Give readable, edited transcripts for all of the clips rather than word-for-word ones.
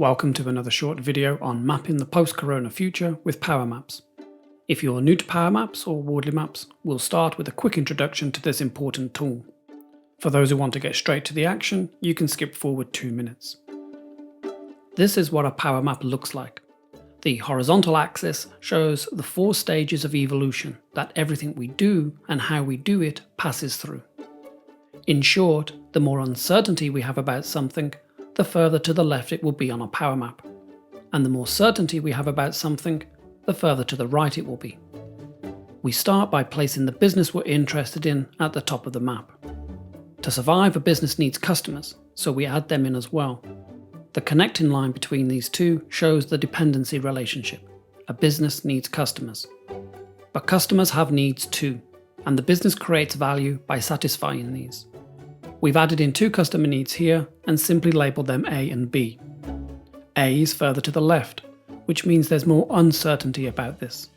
welcome to another short video on mapping the post-corona future with PowerMaps. If you're new to PowerMaps or Wardley Maps, we'll start with a quick introduction to this important tool. For those who want to get straight to the action, you can skip forward 2 minutes. This is what a power map looks like. The horizontal axis shows the 4 stages of evolution that everything we do and how we do it passes through. In short, the more uncertainty we have about something, the further to the left it will be on a power map. And the more certainty we have about something, the further to the right it will be. We start by placing the business we're interested in at the top of the map. To survive, a business needs customers, so we add them in as well. The connecting line between these two shows the dependency relationship. A business needs customers. But customers have needs too, and the business creates value by satisfying these. We've added in 2 customer needs here and simply labelled them A and B. A is further to the left, which means there's more uncertainty about this.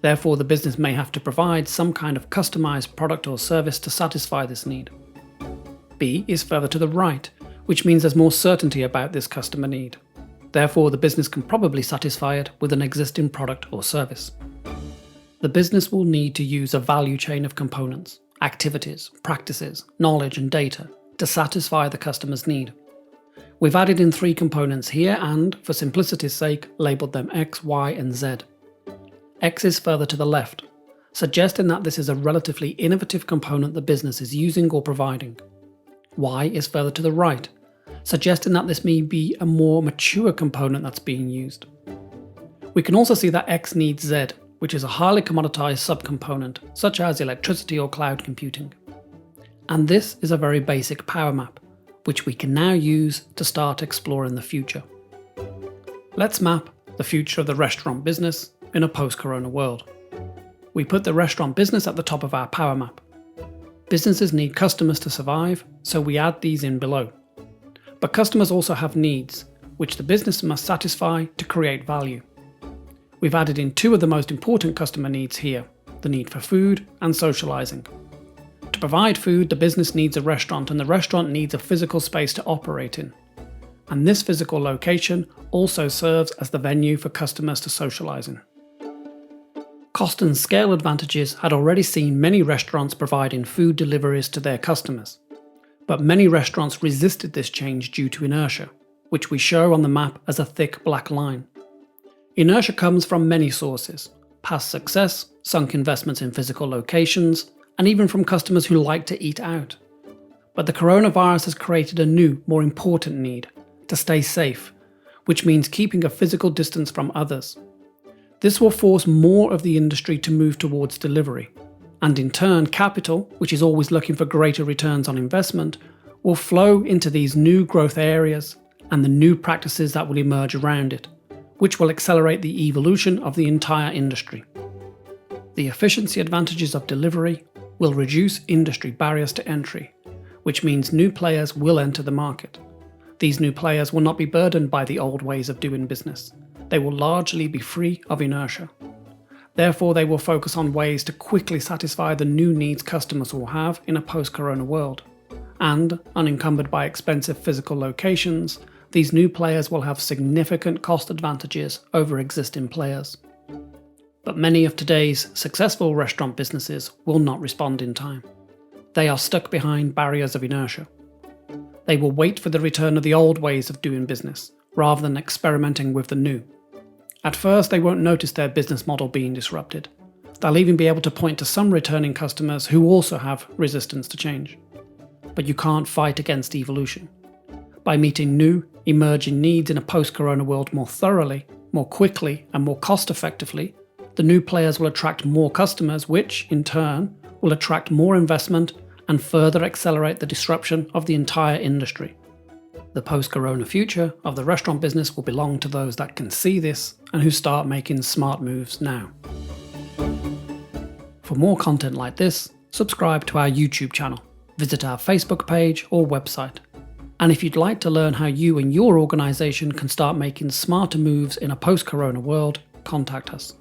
Therefore, the business may have to provide some kind of customised product or service to satisfy this need. B is further to the right, which means there's more certainty about this customer need. Therefore, the business can probably satisfy it with an existing product or service. The business will need to use a value chain of components, activities, practices, knowledge and data to satisfy the customer's need. We've added in 3 components here and, for simplicity's sake, labelled them X, Y and Z. X is further to the left, suggesting that this is a relatively innovative component the business is using or providing. Y is further to the right, suggesting that this may be a more mature component that's being used. We can also see that X needs Z, which is a highly commoditized subcomponent, such as electricity or cloud computing. And this is a very basic power map, which we can now use to start exploring the future. Let's map the future of the restaurant business in a post-corona world. We put the restaurant business at the top of our power map. Businesses need customers to survive, so we add these in below. But customers also have needs, which the business must satisfy to create value. We've added in 2 of the most important customer needs here, the need for food and socializing. To provide food, the business needs a restaurant and the restaurant needs a physical space to operate in. And this physical location also serves as the venue for customers to socialize in. Cost and scale advantages had already seen many restaurants providing food deliveries to their customers. But many restaurants resisted this change due to inertia, which we show on the map as a thick black line. Inertia comes from many sources: past success, sunk investments in physical locations, and even from customers who like to eat out. But the coronavirus has created a new, more important need: to stay safe, which means keeping a physical distance from others. This will force more of the industry to move towards delivery, and in turn capital, which is always looking for greater returns on investment, will flow into these new growth areas and the new practices that will emerge around it, which will accelerate the evolution of the entire industry. The efficiency advantages of delivery will reduce industry barriers to entry, which means new players will enter the market. These new players will not be burdened by the old ways of doing business. They will largely be free of inertia. Therefore, they will focus on ways to quickly satisfy the new needs customers will have in a post-corona world. And, unencumbered by expensive physical locations, these new players will have significant cost advantages over existing players. But many of today's successful restaurant businesses will not respond in time. They are stuck behind barriers of inertia. They will wait for the return of the old ways of doing business, rather than experimenting with the new. At first, they won't notice their business model being disrupted. They'll even be able to point to some returning customers who also have resistance to change. But you can't fight against evolution. By meeting new, emerging needs in a post-corona world more thoroughly, more quickly and more cost-effectively, the new players will attract more customers which, in turn, will attract more investment and further accelerate the disruption of the entire industry. The post-corona future of the restaurant business will belong to those that can see this and who start making smart moves now. For more content like this, subscribe to our YouTube channel, visit our Facebook page or website. And if you'd like to learn how you and your organisation can start making smarter moves in a post-corona world, contact us.